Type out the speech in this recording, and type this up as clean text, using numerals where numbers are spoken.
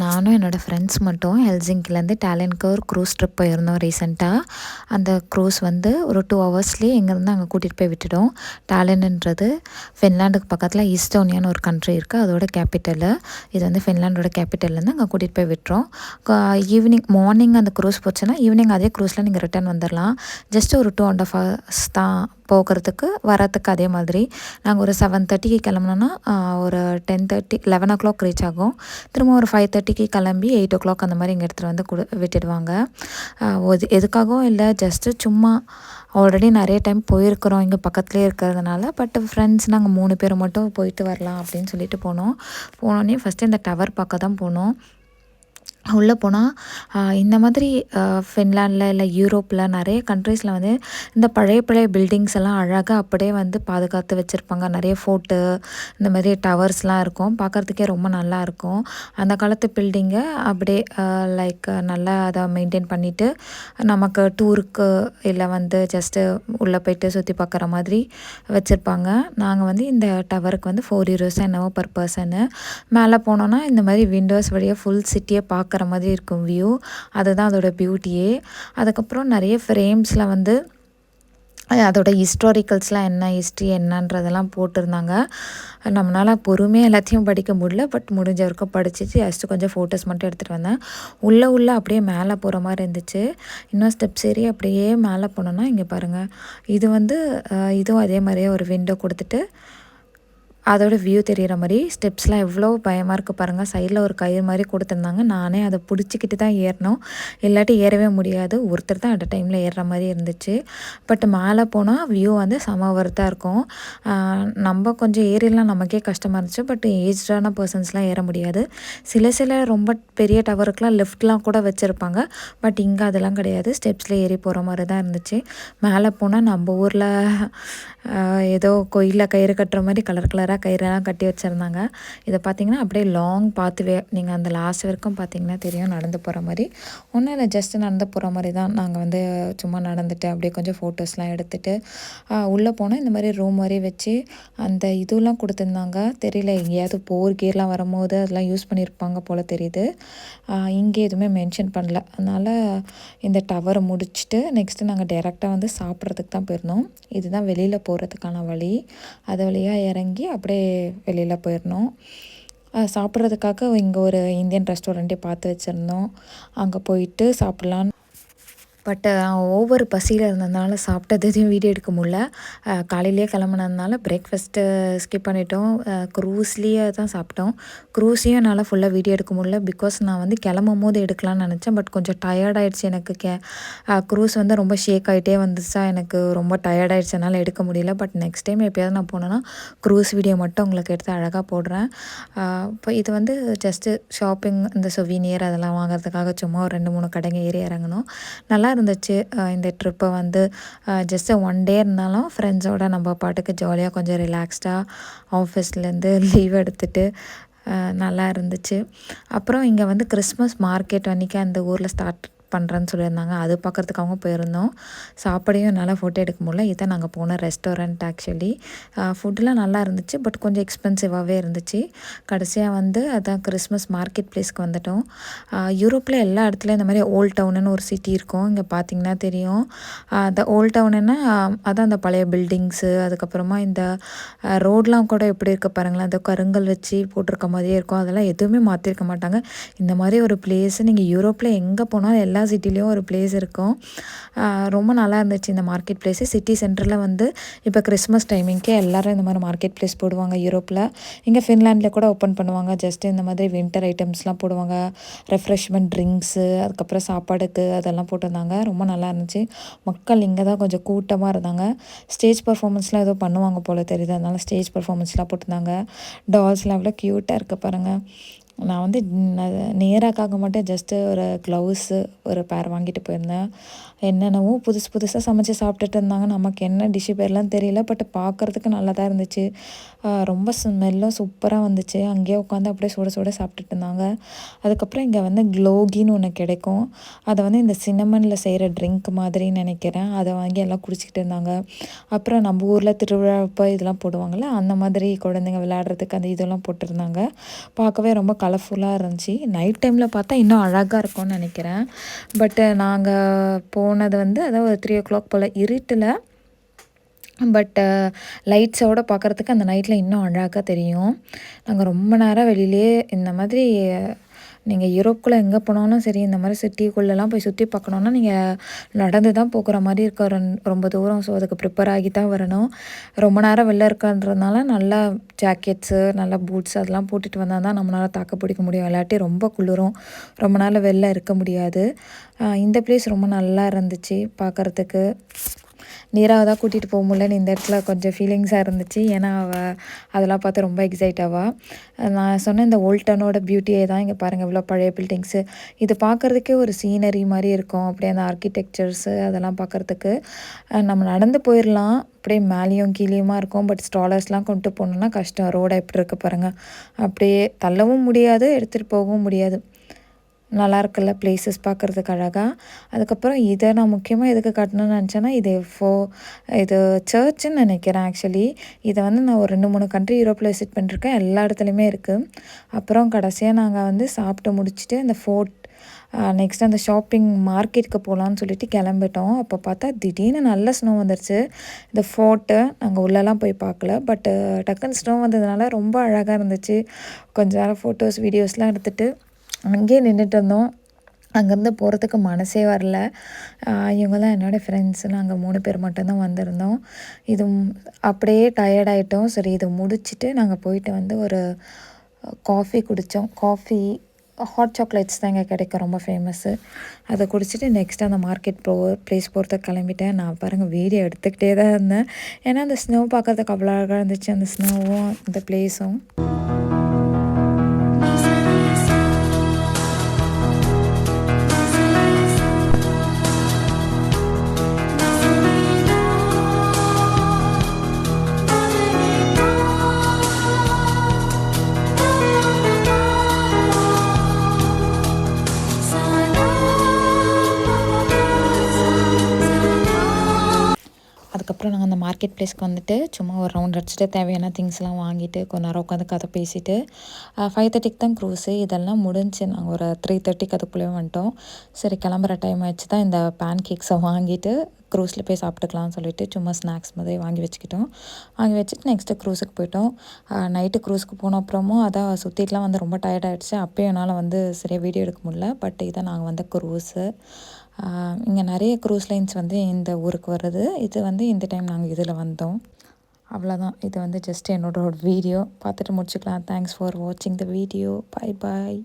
நானும் என்னோடய ஃப்ரெண்ட்ஸ் மட்டும் ஹெல்சிங்கிலேருந்து டாலியனுக்கு ஒரு க்ரூஸ் ட்ரிப் போயிருந்தோம் ரீசெண்டாக. அந்த க்ரூஸ் வந்து ஒரு 2 ஹவர்ஸ்லேயே இங்கேருந்து அங்கே கூட்டிகிட்டு போய் விட்டுட்டோம். டாலியன்ன்றது ஃபின்லாண்டுக்கு பக்கத்தில் ஈஸ்டோனியான்னு ஒரு கண்ட்ரி இருக்குது, அதோட கேபிட்டலு. இது வந்து ஃபின்லாண்டோட கேபிட்டல்லேருந்து அங்கே கூட்டிகிட்டு போய் விட்டுறோம். மார்னிங் அந்த க்ரூஸ் போச்சுன்னா ஈவினிங் அதே க்ரூஸில் நீங்கள் ரிட்டர்ன் வந்துடலாம். ஜஸ்ட் ஒரு 2.5 ஹவர்ஸ் தான் போகிறதுக்கு, வரத்துக்கு. அதே மாதிரி நாங்கள் ஒரு 7:30க்கு கிளம்புனோன்னா ஒரு 10:30 11 o'clock ரீச் ஆகும். திரும்ப ஒரு 5:30க்கு கிளம்பி 8 o'clock அந்த மாதிரி இங்கே எடுத்துகிட்டு வந்து விட்டுடுவாங்க. எதுக்காகவும் இல்லை, ஜஸ்ட்டு சும்மா ஆல்ரெடி நிறைய டைம் போயிருக்கிறோம் இங்கே பக்கத்துலேயே இருக்கிறதுனால. பட் ஃப்ரெண்ட்ஸ் நாங்கள் 3 பேர் மட்டும் போயிட்டு வரலாம் அப்படின்னு சொல்லிட்டு போனோடனே ஃபஸ்ட்டு இந்த டவர் பார்க்க தான் போனோம். உள்ளே போனால் இந்த மாதிரி ஃபின்லாண்டில் இல்லை யூரோப்பில் நிறைய கண்ட்ரீஸில் வந்து இந்த பழைய பில்டிங்ஸ் எல்லாம் அழகாக அப்படியே வந்து பாதுகாத்து வச்சுருப்பாங்க. நிறைய ஃபோர்ட்டு, இந்த மாதிரி டவர்ஸ்லாம் இருக்கும், பார்க்குறதுக்கே ரொம்ப நல்லாயிருக்கும். அந்த காலத்து பில்டிங்கை அப்படியே லைக் நல்லா அதை மெயின்டைன் பண்ணிவிட்டு நமக்கு டூருக்கு இல்லை வந்து ஜஸ்ட்டு உள்ளே போய்ட்டு சுற்றி பார்க்குற மாதிரி வச்சுருப்பாங்க. நாங்கள் வந்து இந்த டவருக்கு வந்து 4 euros என்னவோ பர் பர்சனு. மேலே போனோன்னா இந்த மாதிரி விண்டோஸ் வழியாக ஃபுல் சிட்டியை பார்க்குற மாதிரி இருக்கும் வியூ. அதுதான் அதோட பியூட்டியே. அதுக்கப்புறம் நிறைய ஃப்ரேம்ஸில் வந்து அதோட ஹிஸ்டாரிக்கல்ஸ்லாம் என்ன, ஹிஸ்ட்ரி என்னன்றதெல்லாம் போட்டிருந்தாங்க. நம்மளால் பொறுமையாக எல்லாத்தையும் படிக்க முடியல, பட் முடிஞ்ச வரைக்கும் படிச்சுட்டு ஜஸ்ட்டு கொஞ்சம் ஃபோட்டோஸ் மட்டும் எடுத்துகிட்டு வந்தேன். உள்ளே அப்படியே மேலே போகிற மாதிரி இருந்துச்சு. இன்னும் ஸ்டெப்ஸ் ஏறி அப்படியே மேலே போனோன்னா இங்கே பாருங்கள், இது வந்து இதுவும் அதே மாதிரியே ஒரு விண்டோ கொடுத்துட்டு அதோட வியூ தெரிகிற மாதிரி ஸ்டெப்ஸ்லாம் எவ்வளோ பயமாக இருக்குது பாருங்கள். சைடில் ஒரு கயிறு மாதிரி கொடுத்துருந்தாங்க. நானே அதை பிடிச்சிக்கிட்டு தான் ஏறினோம், இல்லாட்டி ஏறவே முடியாது. ஒருத்தர் தான் அட் அ டைமில் ஏறுற மாதிரி இருந்துச்சு. பட் மேலே போனால் வியூ வந்து செம வர்த்தாக இருக்கும். நம்ம கொஞ்சம் ஏறிலாம் நமக்கே கஷ்டமாக இருந்துச்சு, பட் ஏஜ்டான பர்சன்ஸ்லாம் ஏற முடியாது. சில ரொம்ப பெரிய டவருக்குலாம் லிஃப்ட்லாம் கூட வச்சுருப்பாங்க, பட் இங்கே அதெல்லாம் கிடையாது. ஸ்டெப்ஸில் ஏறி போகிற மாதிரி தான் இருந்துச்சு. மேலே போனால் நம்ம ஊரில் ஏதோ கோயிலில் கயிறு கட்டுற மாதிரி கலராக கயிறெல்லாம் கட்டி வச்சுருந்தாங்க. இதை பார்த்திங்கன்னா அப்படியே லாங் பாத்வே, நீங்கள் அந்த லாஸ்ட் வரைக்கும் பார்த்திங்கன்னா தெரியும், நடந்து போகிற மாதிரி. ஒன்றும் இல்லை, ஜஸ்ட்டு நடந்து போகிற மாதிரி தான். நாங்கள் வந்து சும்மா நடந்துட்டு அப்படியே கொஞ்சம் ஃபோட்டோஸ்லாம் எடுத்துகிட்டு உள்ளே போனால் இந்த மாதிரி ரூம் மாதிரி வச்சு அந்த இதுலாம் கொடுத்துருந்தாங்க. தெரியல, எங்கேயாவது போர் கீர்லாம் வரும்போது அதெல்லாம் யூஸ் பண்ணியிருப்பாங்க போல் தெரியுது. இங்கே எதுவுமே மென்ஷன் பண்ணல. அதனால் இந்த டவரை முடிச்சுட்டு நெக்ஸ்ட்டு நாங்கள் டேரெக்டாக வந்து சாப்பிட்றதுக்கு தான் போயிருந்தோம். இதுதான் வெளியில் போகிறதுக்கான வழி. அது வழியாக இறங்கி அப்படியே வெளியில் போயிடணும். சாப்பிட்றதுக்காக இங்கே ஒரு இந்தியன் ரெஸ்டாரண்ட்டே பார்த்து வச்சுருந்தோம், அங்கே போயிட்டு சாப்பிட்லான்னு. பட் ஓவர் பசியில் இருந்ததுனால சாப்பிட்டதையும் வீடியோ எடுக்க முடியல. காலையிலேயே கிளம்புனதுனால பிரேக்ஃபாஸ்ட்டு ஸ்கிப் பண்ணிட்டோம். க்ரூஸ்லேயே தான் சாப்பிட்டோம். க்ரூஸையும் என்னால் ஃபுல்லாக வீடியோ எடுக்க முடியல, பிகாஸ் நான் வந்து கிளம்பும் போது எடுக்கலான்னு நினச்சேன். பட் கொஞ்சம் டயர்டாயிடுச்சு எனக்கு. க்ரூஸ் வந்து ரொம்ப ஷேக் ஆகிட்டே வந்துச்சா, எனக்கு ரொம்ப டயர்டாயிடுச்சு, என்னால் எடுக்க முடியல. பட் நெக்ஸ்ட் டைம் எப்போயாவது நான் போனேன்னா க்ரூஸ் வீடியோ மட்டும் உங்களுக்கு எடுத்து அழகாக போடுறேன். இப்போ இது வந்து ஜஸ்ட்டு ஷாப்பிங், இந்த சொவீனியர் அதெல்லாம் வாங்குறதுக்காக சும்மா ஒரு 2-3 கடைங்க ஏறி இறங்கணும். நல்லா இருந்துச்சு. இந்த ட்ரிப்பை வந்து ஜஸ்ட்டு 1 டே இருந்தாலும் ஃப்ரெண்ட்ஸோடு நம்ம பாட்டுக்கு ஜாலியாக கொஞ்சம் ரிலாக்ஸ்டாக ஆஃபீஸ்லேருந்து லீவ் எடுத்துகிட்டு நல்லா இருந்துச்சு. அப்புறம் இங்கே வந்து கிறிஸ்மஸ் மார்க்கெட் அன்றைக்கி அந்த ஊரில் ஸ்டார்ட் பண்ணுறேன்னு சொல்லியிருந்தாங்க, அது பார்க்குறதுக்காக போயிருந்தோம். சாப்பாடையும் என்னால் ஃபோட்டோ எடுக்க முடியல. இதான் நாங்கள் போன ரெஸ்டாரண்ட். ஆக்சுவலி ஃபுட்டுலாம் நல்லா இருந்துச்சு, பட் கொஞ்சம் எக்ஸ்பென்சிவாகவே இருந்துச்சு. கடைசியாக வந்து அதான் கிறிஸ்மஸ் மார்க்கெட் பிளேஸ்க்கு வந்துட்டோம். யூரோப்பில் எல்லா இடத்துலையும் இந்த மாதிரி ஓல்ட் டவுனுன்னு ஒரு சிட்டி இருக்கும். இங்கே பார்த்திங்கன்னா தெரியும். அந்த ஓல்ட் டவுனுன்னா அதான் அந்த பழைய பில்டிங்ஸு, அதுக்கப்புறமா இந்த ரோடெலாம் கூட எப்படி இருக்க பாருங்களேன், அந்த கருங்கல் வச்சு போட்டிருக்க மாதிரியே இருக்கும். அதெல்லாம் எதுவுமே மாற்றிருக்க மாட்டாங்க. இந்த மாதிரி ஒரு பிளேஸு நீங்கள் யூரோப்பில் எங்கே போனாலும் எல்லா சிட்டிலையும் ஒரு பிளேஸ் இருக்கும். ரொம்ப நல்லா இருந்துச்சு இந்த மார்க்கெட் பிளேஸு. சிட்டி சென்டரில் வந்து இப்போ கிறிஸ்மஸ் டைமிங்க்கே எல்லோரும் இந்த மாதிரி மார்க்கெட் பிளேஸ் போடுவாங்க யூரோப்பில். இங்கே ஃபின்லாண்டில் கூட ஓப்பன் பண்ணுவாங்க. ஜஸ்ட்டு இந்த மாதிரி வின்டர் ஐட்டம்ஸ்லாம் போடுவாங்க, ரெஃப்ரெஷ்மெண்ட் ட்ரிங்க்ஸு, அதுக்கப்புறம் சாப்பாடுக்கு அதெல்லாம் போட்டிருந்தாங்க. ரொம்ப நல்லா இருந்துச்சு. மக்கள் இங்கே தான் கொஞ்சம் கூட்டமாக இருந்தாங்க. ஸ்டேஜ் பர்ஃபார்மன்ஸ்லாம் ஏதோ பண்ணுவாங்க போல் தெரியுது, அதனால ஸ்டேஜ் பர்ஃபார்மன்ஸ்லாம் போட்டிருந்தாங்க. டால்ஸ்லாம் எவ்வளோ க்யூட்டாக இருக்குது பாருங்கள். நான் வந்து நேராக்காக மட்டும் ஜஸ்ட்டு ஒரு க்ளவுஸு ஒரு பேர் வாங்கிட்டு போயிருந்தேன். என்னென்னவோ புதுசாக சமைச்சு சாப்பிட்டுட்டு இருந்தாங்க. நமக்கு என்ன டிஷ்ஷு பேர்லாம் தெரியல, பட் பார்க்குறதுக்கு நல்லா தான் இருந்துச்சு. ரொம்ப ஸ்மெல்லும் சூப்பராக வந்துச்சு. அங்கேயே உட்காந்து அப்படியே சுட சாப்பிட்டுட்டு இருந்தாங்க. அதுக்கப்புறம் இங்கே வந்து க்ளோகின்னு ஒன்று கிடைக்கும். அதை வந்து இந்த சின்னமனில் செய்கிற ட்ரிங்க் மாதிரின்னு நினைக்கிறேன். அதை வாங்கி எல்லாம் குடிச்சிக்கிட்டு இருந்தாங்க. அப்புறம் நம்ம ஊரில் திருவிழாப்போ இதெல்லாம் போடுவாங்கள்ல, அந்த மாதிரி குழந்தைங்க விளையாடுறதுக்கு அந்த இதெல்லாம் போட்டிருந்தாங்க. பார்க்கவே ரொம்ப கலர்ஃபுல்லாக இருந்துச்சு. நைட் டைமில் பார்த்தா இன்னும் அழகாக இருக்கும்னு நினைக்கிறேன். பட்டு நாங்கள் போனது வந்து அதாவது ஒரு 3:00 போல் இருட்டில். பட்டு லைட்ஸோடு பார்க்குறதுக்கு அந்த நைட்டில் இன்னும் அழகாக தெரியும். நாங்கள் ரொம்ப நேரம் வெளியிலேயே இந்த மாதிரி நீங்கள் யூரோப்புக்குள்ளே எங்கே போனாலும் சரி, இந்த மாதிரி சிட்டிக்குள்ளெலாம் போய் சுற்றி பார்க்கணுன்னா நீங்கள் நடந்து தான் போகிற மாதிரி இருக்க ரொம்ப தூரம். ஸோ அதுக்கு ப்ரிப்பேர் ஆகி தான் வரணும். ரொம்ப நேரம் வெளில இருக்கன்றதுனால நல்லா ஜாக்கெட்ஸு, நல்லா பூட்ஸ் அதெல்லாம் போட்டுட்டு வந்தால் தான் நம்மளால் தாக்கு பிடிக்க முடியும். இல்லாட்டி ரொம்ப குளிரும். ரொம்ப நாள் வெளில இருக்க முடியாது. இந்த பிளேஸ் ரொம்ப நல்லா இருந்துச்சு பார்க்குறதுக்கு. நீராவை தான் கூட்டிகிட்டு போக முடியலன்னு இந்த இடத்துல கொஞ்சம் ஃபீலிங்ஸாக இருந்துச்சு. ஏன்னா அவள் அதெல்லாம் பார்த்து ரொம்ப எக்ஸைட் ஆவா. நான் சொன்ன இந்த ஓல்ட் டவுனோட பியூட்டியே தான் இங்கே பாருங்கள், இவ்வளோ பழைய பில்டிங்ஸு. இது பார்க்குறதுக்கே ஒரு சீனரி மாதிரி இருக்கும். அப்படியே அந்த ஆர்கிடெக்சர்ஸு அதெல்லாம் பார்க்குறதுக்கு நம்ம நடந்து போயிடலாம். அப்படியே மேலேயும் கீழேயுமா இருக்கும். பட் ஸ்ட்ராலர்ஸ்லாம் கொண்டு போகணுன்னா கஷ்டம். ரோடை எப்படி இருக்குது பாருங்கள். அப்படியே தள்ளவும் முடியாது, எடுத்துகிட்டு போகவும் முடியாது. நல்லா இருக்குல்ல பிளேசஸ் பார்க்குறதுக்கு அழகாக. அதுக்கப்புறம் இதை நான் முக்கியமாக எதுக்கு காட்டணும்னு நினச்சேன்னா, இது சர்ச்சுன்னு நினைக்கிறேன் ஆக்சுவலி. இதை வந்து நான் ஒரு 2-3 கண்ட்ரி யூரோப்பில் விசிட் பண்ணியிருக்கேன். எல்லா இடத்துலையுமே இருக்குது. அப்புறம் கடைசியாக நாங்கள் வந்து சாப்பிட்டு முடிச்சுட்டு அந்த ஃபோர்ட் நெக்ஸ்ட் அந்த ஷாப்பிங் மார்க்கெட்டுக்கு போகலான்னு சொல்லிட்டு கிளம்பிட்டோம். அப்போ பார்த்தா திடீர்னு நல்ல ஸ்னோ வந்துருச்சு. இந்த ஃபோர்ட்டு நாங்கள் உள்ளெல்லாம் போய் பார்க்கல. பட்டு டக்குன்னு ஸ்னோ வந்ததுனால ரொம்ப அழகாக இருந்துச்சு. கொஞ்ச நேரம் ஃபோட்டோஸ் வீடியோஸ்லாம் எடுத்துகிட்டு அங்கேயே நின்றுட்டு இருந்தோம். அங்கேருந்து போகிறதுக்கு மனசே வரல. இவங்க தான் என்னோடய ஃப்ரெண்ட்ஸு. நாங்கள் 3 பேர் மட்டும்தான் வந்திருந்தோம். இது அப்படியே டயர்டாயிட்டோம். சரி இதை முடிச்சுட்டு நாங்கள் போயிட்டு வந்து ஒரு காஃபி குடித்தோம். ஹாட் சாக்லேட்ஸ் தான் இங்கே கிடைக்கும், ரொம்ப ஃபேமஸ்ஸு. அதை குடிச்சிட்டு நெக்ஸ்ட்டு அந்த மார்க்கெட் ப்ளேஸ் போகிறதுக்கு கிளம்பிட்டேன். நான் பாருங்கள் வீடியோ எடுத்துக்கிட்டே தான் இருந்தேன். ஏன்னா அந்த ஸ்னோ பார்க்குறதுக்கு அவ்வளோ அழகாக இருந்துச்சு, அந்த ஸ்னோவும் அந்த ப்ளேஸும். அதுக்கப்புறம் நாங்கள் அந்த மார்க்கெட் ப்ளேஸ்க்கு வந்துட்டு சும்மா ஒரு ரவுண்ட் அடிச்சுட்டு தேவையான திங்ஸ்லாம் வாங்கிட்டு கொஞ்ச நேரம் உட்காந்து கதை பேசிவிட்டு 5:30 தான் க்ரூஸு. இதெல்லாம் முடிஞ்சு நாங்கள் ஒரு 3:30 அதுக்குள்ளேயே வந்துட்டோம். சரி கிளம்புற டைம் ஆகிடுச்சு தான் இந்த பேன் கேக்ஸை வாங்கிட்டு க்ரூஸில் போய் சாப்பிட்டுக்கலாம்னு சொல்லிட்டு சும்மா ஸ்நாக்ஸ் மாதிரி வாங்கி வச்சுட்டு நெக்ஸ்ட்டு க்ரூஸுக்கு போயிட்டோம். நைட்டு க்ரூஸுக்கு போன அப்புறமும் அதான் சுற்றிட்டுலாம் வந்து ரொம்ப டயர்டாகிடுச்சு. அப்போயும் என்னால் வந்து சரியாக வீடியோ எடுக்க முடியல. பட் இதான் நாங்கள் வந்த க்ரூஸு. இங்கே நிறைய க்ரூஸ் லைன்ஸ் வந்து இந்த ஊருக்கு வருது. இது வந்து இந்த டைம் நாங்கள் இதில் வந்தோம். அவ்வளோதான். இது வந்து ஜஸ்ட் என்னோட வீடியோ பார்த்துட்டு முடிச்சுக்கலாம். தேங்க்ஸ் ஃபார் வாட்சிங் த வீடியோ. Bye bye.